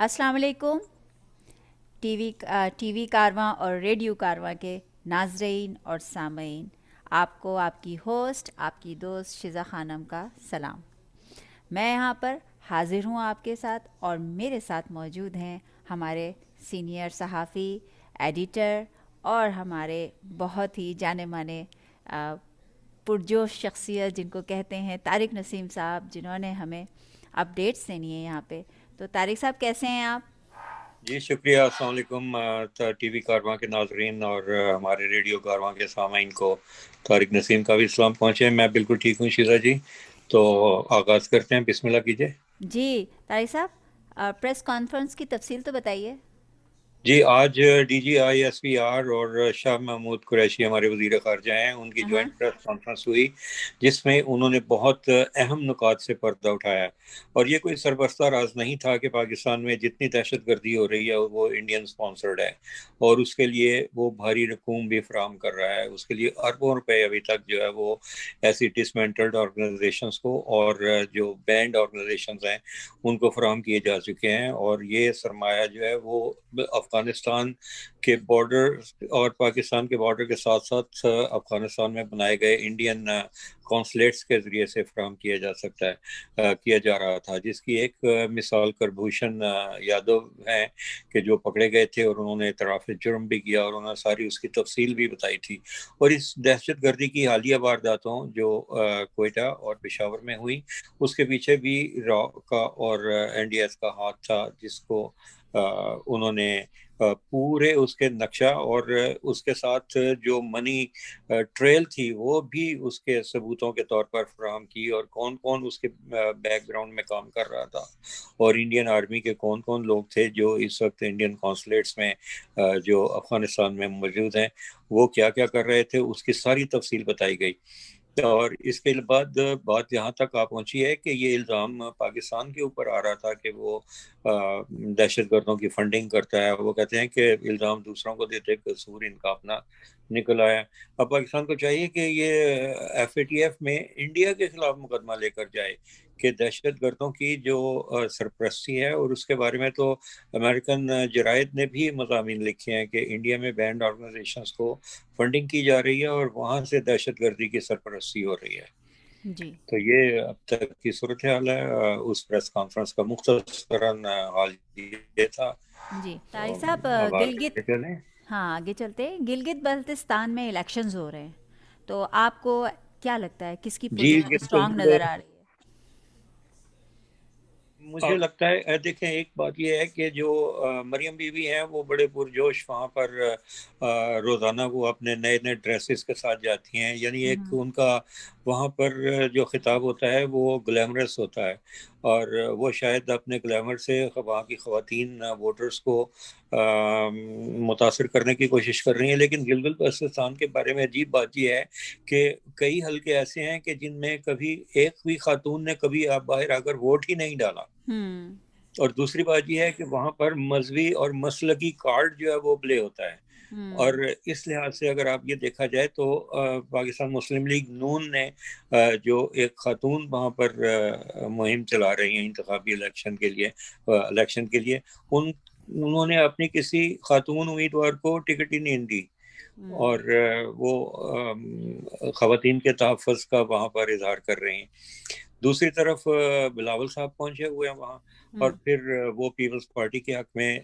अस्सलाम वालेकुम। टीवी कारवां और रेडियो कारवां के नाजरीन और सामीन, आपको आपकी होस्ट, आपकी दोस्त शिज़ा खानम का सलाम। मैं यहाँ पर हाजिर हूँ आपके साथ, और मेरे साथ मौजूद हैं हमारे सीनियर सहाफ़ी, एडिटर और हमारे बहुत ही जाने माने अ, पुरजोश शख्सियत जिनको कहते हैं तारिक नसीम साहब, जिन्होंने हमें अपडेट्स देनी है यहाँ पे। तो तारिक साहब, कैसे हैं आप? जी शुक्रिया। अस्सलाम वालेकुम टीवी कारवां के नाजरीन और हमारे रेडियो कारवां के सामाइन को तारिक नसीम का भी सलाम पहुंचे। मैं बिल्कुल ठीक हूँ शीजा जी। तो आगाज़ करते हैं, बिस्मिल्लाह कीजिए। जी तारिक साहब, प्रेस कॉन्फ्रेंस की तफसील तो बताइए। जी, आज DGISPR और शाह महमूद कुरैशी हमारे वजीर ख़ारजा हैं, उनकी हाँ। जॉइंट प्रेस कॉन्फ्रेंस हुई जिसमें उन्होंने बहुत अहम नुकात से पर्दा उठाया। और ये कोई सरबस्ता राज नहीं था कि पाकिस्तान में जितनी दहशत गर्दी हो रही है वो इंडियन स्पॉन्सर्ड है, और उसके लिए वो भारी रकूम भी फराहम कर रहा है। उसके लिए अरबों रुपए अभी तक जो है वो ऐसी डिसमेंटल्ड ऑर्गेनाइजेशंस को और जो बैंड ऑर्गेनाइजेशंस हैं उनको फराहम किए जा चुके हैं। और ये सरमाया जो है वो अफगानिस्तान के बॉर्डर और पाकिस्तान के बॉर्डर के साथ साथ अफगानिस्तान में बनाए गए इंडियन कॉन्सुलेट्स के जरिए से फराहम किया जा सकता है, किया जा रहा था। जिसकी एक मिसाल करभूषण यादव हैं कि जो पकड़े गए थे और उन्होंने इतराफ़ जुर्म भी किया और उन्होंने सारी उसकी तफसील भी बताई थी। और इस दहशत गर्दी की हालिया वारदातों जो कोयटा और पेशावर में हुई, उसके पीछे भी रॉ का और NDS का हाथ था, जिसको उन्होंने पूरे उसके नक्शा और उसके साथ जो मनी ट्रेल थी वो भी उसके सबूतों के तौर पर फराहम की, और कौन कौन उसके बैकग्राउंड में काम कर रहा था और इंडियन आर्मी के कौन कौन लोग थे जो इस वक्त इंडियन कॉन्सुलेट्स में जो अफगानिस्तान में मौजूद हैं वो क्या क्या कर रहे थे, उसकी सारी तफसील बताई गई। और इसके बाद बात यहाँ तक आ पहुंची है कि ये इल्ज़ाम पाकिस्तान के ऊपर आ रहा था कि वो दहशत गर्दों की फंडिंग करता है। वो कहते हैं कि इल्ज़ाम दूसरों को देते, कसूर इनका अपना निकल आया। अब पाकिस्तान को चाहिए कि ये FATF में इंडिया के खिलाफ मुकदमा लेकर जाए कि दहशत गर्दों की जो सरपरस्ती है, और उसके बारे में तो अमेरिकन जराइद ने भी मज़ामीन लिखे हैं कि इंडिया में बैंड ऑर्गेनाइजेशंस को फंडिंग की जा रही है और वहां से दहशत गर्दी की सरपरस्ती हो रही है। जी। तो ये अब तक की सूरत हाल है। उस प्रेस कॉन्फ्रेंस का मुख्तसरन हाल ये था। जी तारिक तो साहब, अब गिलगित, आगे चलें। हाँ आगे चलते हैं। गिलगित बल्तिस्तान में इलेक्शंस हो रहे हैं, तो आपको क्या लगता है किसकी जी पोजीशन स्ट्रांग नज़र आ रही है? मुझे लगता है देखें, एक बात यह है कि जो मरियम बीवी हैं वो बड़े पुरजोश वहाँ पर रोज़ाना वो अपने नए नए ड्रेसेस के साथ जाती हैं। यानी एक हम्म। उनका वहाँ पर जो खिताब होता है वो ग्लैमरस होता है, और वो शायद अपने ग्लैमर से वहाँ की ख़वातीन वोटर्स को मुतासर करने की कोशिश कर रही हैं। लेकिन गिलगित बल्तिस्तान के बारे में अजीब बात यह है कि कई हल्के ऐसे हैं कि जिनमें कभी एक भी खातून ने कभी आप बाहर आकर वोट ही नहीं डाला। हम्म। और दूसरी बात यह है कि वहां पर मजहबी और मसलकी कार्ड जो है वो प्ले होता है। हम्म। और इस लिहाज से अगर आप ये देखा जाए तो पाकिस्तान मुस्लिम लीग नून ने जो एक खातून वहां पर मुहिम चला रही हैं इंतखाबी इलेक्शन के लिए, उन उन्होंने अपनी किसी खातून उम्मीदवार को टिकट ही नहीं दी। हम्म। और वो खवातीन के तहफ़्फ़ुज़ का वहाँ पर इजहार कर रही हैं। दूसरी तरफ बिलावल साहब पहुंचे हुए हैं वहाँ, और हम्म। फिर वो पीपल्स पार्टी के हक में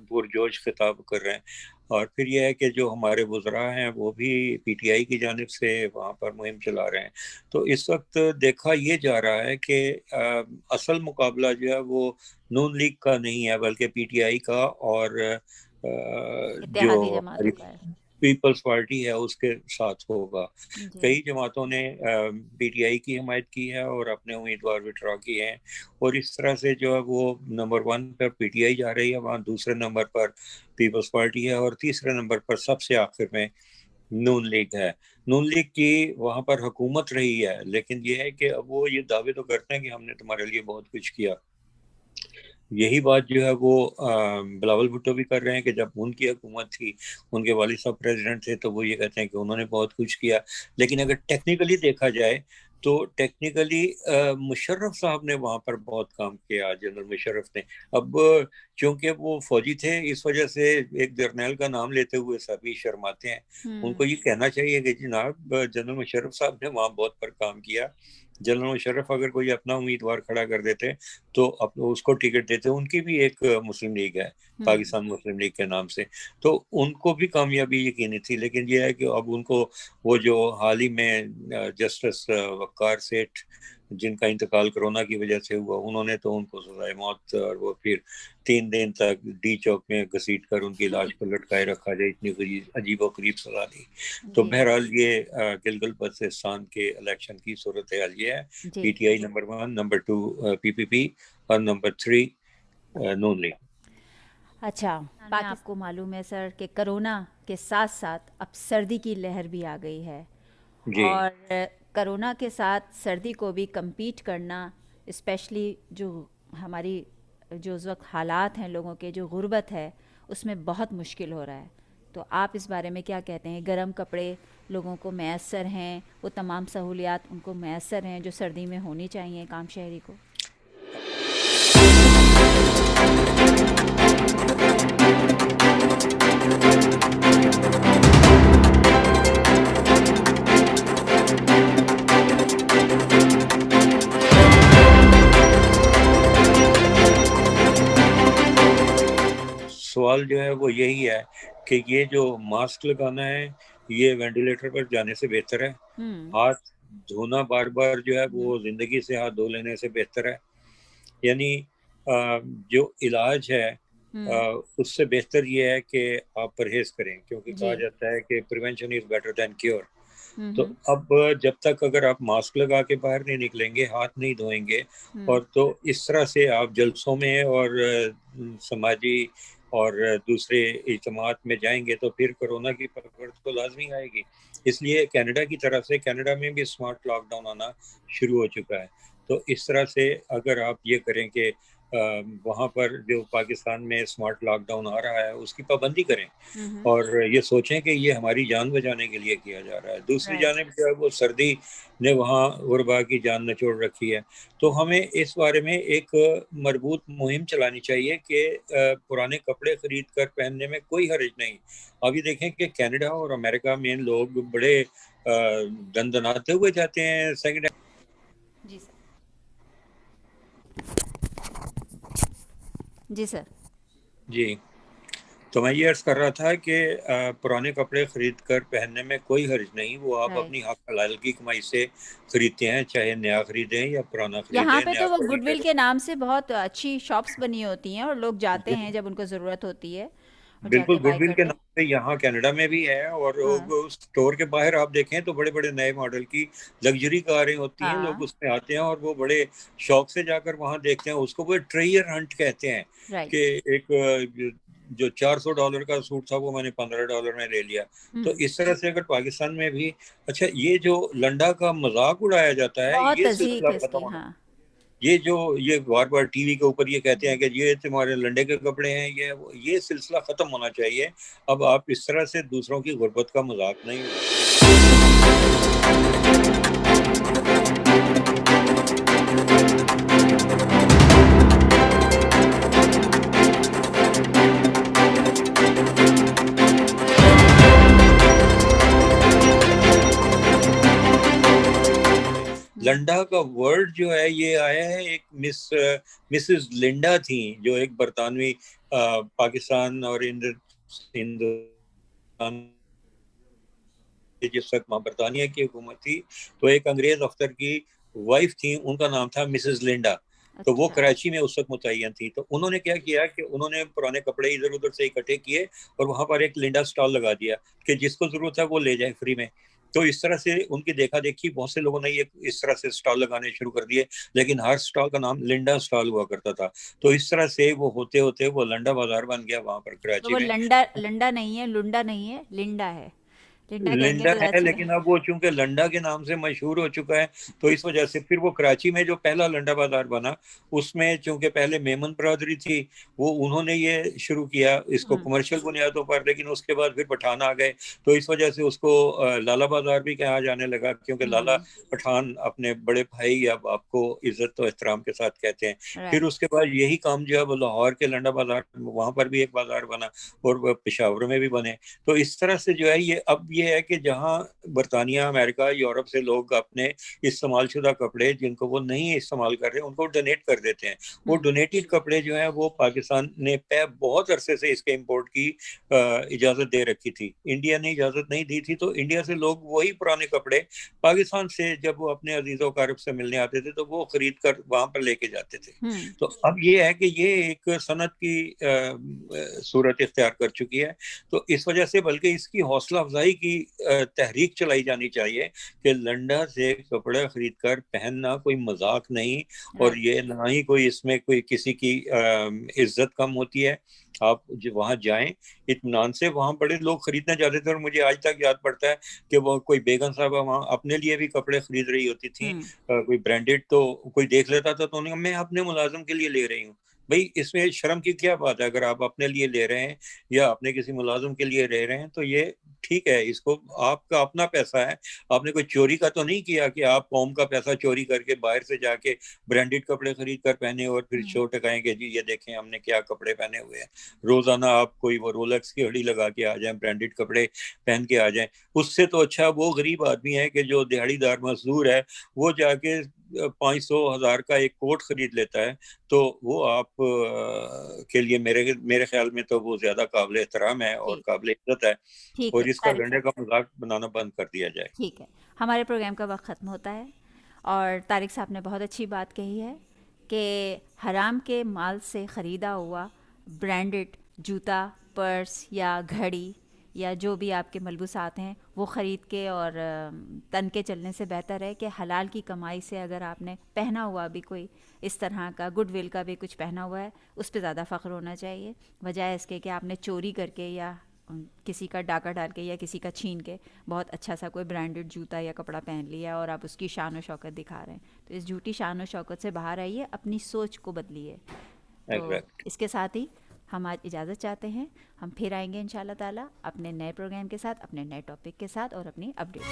पुरजोश खिताब कर रहे हैं। और फिर यह है कि जो हमारे वज़रा हैं वो भी PTI की जानिब से वहाँ पर मुहिम चला रहे हैं। तो इस वक्त देखा ये जा रहा है कि असल मुकाबला जो है वो नून लीग का नहीं है बल्कि PTI का और जो इत्तेहादी जमातों हमारी का है। पीपल्स पार्टी है उसके साथ होगा। जी। कई जमातों ने PTI की हिमायत की है और अपने उम्मीदवार विड्रॉ किए हैं, और इस तरह से जो है वो नंबर 1 पर PTI जा रही है, वहाँ दूसरे नंबर पर पीपल्स पार्टी है, और तीसरे नंबर पर सबसे आखिर में नून लीग है। नून लीग की वहाँ पर हुकूमत रही है, लेकिन ये है कि अब वो ये दावे तो करते हैं कि हमने तुम्हारे लिए बहुत कुछ किया। यही बात जो है वो बिलावल भुट्टो भी कर रहे हैं कि जब उनकी हुकूमत थी, उनके वालिद साहब प्रेसिडेंट थे, तो वो ये कहते हैं कि उन्होंने बहुत कुछ किया। लेकिन अगर टेक्निकली देखा जाए तो टेक्निकली मुशर्रफ साहब ने वहां पर बहुत काम किया, जनरल मुशर्रफ ने। अब चूंकि वो फौजी थे, इस वजह से एक जर्नैल का नाम लेते हुए सभी शर्माते हैं। उनको ये कहना चाहिए कि जनाब जनरल मुशर्रफ साहब ने वहाँ बहुत पर काम किया। जनरल मुशर्रफ अगर कोई अपना उम्मीदवार खड़ा कर देते तो उसको टिकट देते। उनकी भी एक मुस्लिम लीग है, पाकिस्तान मुस्लिम लीग के नाम से, तो उनको भी कामयाबी यकीनी थी। लेकिन यह है कि अब उनको वो जो हाल ही में जस्टिस वक़ार सेठ, जिनका इंतकाल कोरोना की वजह से हुआ, उन्होंने तो उनको सजाए मौत और वो फिर 3 दिन तक डी चौक में घसीट कर उनकी लाश को लटकाए रखा जाए, इतनी अजीब और करीब सजा दी। तो बहरहाल ये गिलगित बल्तिस्तान के इलेक्शन की सूरत हाल ये है। पीटीआई नंबर 1, नंबर 2 पीपीपी और नंबर 3 नून लीग। अच्छा, आपको मालूम है सर कि कोरोना के साथ साथ अब सर्दी की लहर भी आ गई है, और कोरोना के साथ सर्दी को भी compete करना, स्पेशली जो हमारी जो उस वक्त हालात हैं लोगों के, जो गुर्बत है, उसमें बहुत मुश्किल हो रहा है। तो आप इस बारे में क्या कहते हैं? गर्म कपड़े लोगों को मैसर हैं, वो तमाम सहूलियात उनको मैसर हैं जो सर्दी में होनी चाहिए काम शहरी को? सवाल जो है वो यही है कि ये जो मास्क लगाना है ये वेंटिलेटर पर जाने से बेहतर है। हाथ धोना बार बार जो है वो जिंदगी से हाथ धो लेने से बेहतर है। यानी जो इलाज है उससे बेहतर ये है कि आप परहेज करें, क्योंकि कहा जाता है कि prevention is better than cure. तो अब जब तक अगर आप मास्क लगा के बाहर नहीं निकलेंगे, हाथ नहीं धोएंगे, और तो इस तरह से आप जलसों में और समाजी और दूसरे इज्तिमात में जाएंगे तो फिर कोरोना की पकड़ तो लाजमी आएगी। इसलिए कनाडा की तरफ से, कनाडा में भी स्मार्ट लॉकडाउन आना शुरू हो चुका है। तो इस तरह से अगर आप ये करें कि वहाँ पर जो पाकिस्तान में स्मार्ट लॉकडाउन आ रहा है उसकी पाबंदी करें और ये सोचें कि ये हमारी जान बचाने के लिए किया जा रहा है। दूसरी जानिब जो है वो सर्दी ने वहाँ गुरबा की जान निचोड़ रखी है। तो हमें इस बारे में एक मजबूत मुहिम चलानी चाहिए कि पुराने कपड़े खरीद कर पहनने में कोई हर्ज नहीं। अभी देखें कि कनाडा और अमेरिका में लोग बड़े दंदनाते हुए जाते हैं सेकंड। जी सर। जी सर। जी, तो मैं ये अर्ज कर रहा था कि पुराने कपड़े खरीद कर पहनने में कोई हर्ज नहीं। वो आप अपनी हलाल की कमाई से खरीदते हैं, चाहे नया खरीदें या पुराना खरीदें। यहाँ पे तो वो गुडविल के नाम से बहुत अच्छी शॉप्स बनी होती हैं और लोग जाते हैं जब उनको ज़रूरत होती है और बिल्कुल, जाके बाय गुडविल के करते हैं। नाम पे यहाँ कनाडा में भी है। और स्टोर के बाहर आप देखें तो बड़े बड़े नए मॉडल की लग्जरी कारें होती हैं, लोग उसमें आते हैं और वो बड़े शौक से जाकर वहाँ देखते हैं। उसको वो ट्रेजर हंट कहते हैं कि एक जो $400 का सूट था वो मैंने $15 में ले लिया। तो इस तरह से अगर पाकिस्तान में भी, अच्छा, ये जो लंडा का मजाक उड़ाया जाता है, बहुत ये तज़ीक सिलसिला है खत्म इसकी। होना। हाँ, ये बार बार टीवी के ऊपर ये कहते हैं कि ये तुम्हारे लंडे के कपड़े हैं, ये सिलसिला खत्म होना चाहिए। अब आप इस तरह से दूसरों की गुर्बत का मजाक नहीं लंडा का वर्ड जो है ये आया है, एक मिसेस लिंडा थी जो एक बरतानवी पाकिस्तान और हिंदुस्तान जिस वक्त वहाँ बरतानिया की हुकूमत थी, तो एक अंग्रेज अफसर की वाइफ थी, उनका नाम था मिसेस लिंडा। तो वो कराची में उस वक्त मुतय्यन थी। तो उन्होंने क्या किया कि उन्होंने पुराने कपड़े इधर उधर से इकट्ठे किए और वहां पर एक लिंडा स्टॉल लगा दिया कि जिसको जरूरत है वो ले जाए फ्री में। तो इस तरह से उनकी देखा देखी बहुत से लोगों ने ये इस तरह से स्टॉल लगाने शुरू कर दिए, लेकिन हर स्टॉल का नाम लिंडा स्टॉल हुआ करता था। तो इस तरह से वो होते होते वो लंडा बाजार बन गया वहां पर तो कराची वो में। लंडा लंडा नहीं है, लुंडा नहीं है, लिंडा है। लिंडा कहेंगे लिंडा तो है, अच्छा लेकिन अब वो चूंकि लंडा के नाम से मशहूर हो चुका है, तो इस वजह से फिर वो कराची में जो पहला लंडा बाजार बना, उसमें चूंकि पहले मेमन बरादरी थी, वो उन्होंने ये शुरू किया इसको कमर्शियल बुनियादों पर, लेकिन उसके बाद फिर पठान आ गए, तो इस वजह से उसको लाला बाजार भी कहा जाने लगा, क्योंकि लाला पठान अपने बड़े भाई या बाप को इज्जत और एहतराम के साथ कहते हैं। फिर राइट। उसके बाद यही काम जो है वो लाहौर के लंडा बाजार, वहां पर भी एक बाजार बना, और वह पेशावर में भी बने। तो इस तरह से जो है ये अब ये है कि जहां बरतानिया, अमेरिका, यूरोप से लोग अपने इस्तेमाल शुदा कपड़े जिनको वो नहीं इस्तेमाल कर रहे उनको डोनेट कर देते हैं। वो डोनेटेड कपड़े जो है वो पाकिस्तान ने बहुत अरसे से इसके इंपोर्ट की इजाजत दे रखी थी। इंडिया ने इजाजत नहीं दी थी, तो इंडिया से लोग वही पुराने कपड़े पाकिस्तान से जब वो अपने अजीजों कारब से मिलने आते थे तो वो खरीद कर वहां पर लेके जाते थे। तो अब ये है कि ये एक सनत की सूरत इख्तियार कर चुकी है। तो इस वजह से बल्कि इसकी हौसला अफजाई की तहरीक चलाई जानी चाहिए कि लंडा से कपड़ा खरीद कर पहनना कोई मजाक नहीं, और ये ना ही कोई इसमें कोई किसी की इज्जत कम होती है। आप जो वहां जाएं इत्मीनान से, वहां बड़े लोग खरीदने जाते थे, और मुझे आज तक याद पड़ता है कि वो कोई बेगम साहब वहां अपने लिए भी कपड़े खरीद रही होती थी, कोई ब्रांडेड, तो कोई देख लेता था तो उन्होंने कहा मैं अपने मुलाजिम के लिए ले रही हूँ। भाई इसमें शर्म की क्या बात है? अगर आप अपने लिए ले रहे हैं या अपने किसी मुलाजिम के लिए ले रहे हैं तो ये ठीक है, इसको आपका अपना पैसा है, आपने कोई चोरी का तो नहीं किया कि आप कौम का पैसा चोरी करके बाहर से जाके ब्रांडेड कपड़े खरीद कर पहने और फिर शो टकाएंगे जी ये देखें हमने क्या कपड़े पहने हुए हैं। रोजाना आप कोई वो रोलेक्स की घड़ी लगा के आ जाएं, ब्रांडेड कपड़े पहन के आ जाएं। उससे तो अच्छा वो गरीब आदमी है कि जो दिहाड़ीदार मजदूर है, वो जाके 500,000 का एक कोट खरीद लेता है, तो वो आप के लिए मेरे मेरे ख्याल में तो वो ज्यादा काबिल एहतराम है और काबिल इज्जत है, ठीक है और इसका तारिक लंडे साहब। का मजाक बनाना बंद कर दिया जाए। ठीक है, हमारे प्रोग्राम का वक्त ख़त्म होता है, और तारिक साहब ने बहुत अच्छी बात कही है कि हराम के माल से ख़रीदा हुआ ब्रांडेड जूता, पर्स या घड़ी या जो भी आपके मलबूसात हैं वो ख़रीद के और तन के चलने से बेहतर है कि हलाल की कमाई से अगर आपने पहना हुआ भी कोई इस तरह का गुडविल का भी कुछ पहना हुआ है, उस पर ज़्यादा फ़ख्र होना चाहिए, बजाय इसके कि आपने चोरी करके या किसी का डाका डाल के या किसी का छीन के बहुत अच्छा सा कोई ब्रांडेड जूता या कपड़ा पहन लिया और आप उसकी शान और शौकत दिखा रहे हैं। तो इस झूठी शान और शौकत से बाहर आइए, अपनी सोच को बदलिए। तो इसके साथ ही हम आज इजाज़त चाहते हैं। हम फिर आएंगे इंशाल्लाह ताला अपने नए प्रोग्राम के साथ, अपने नए टॉपिक के साथ और अपनी अपडेट।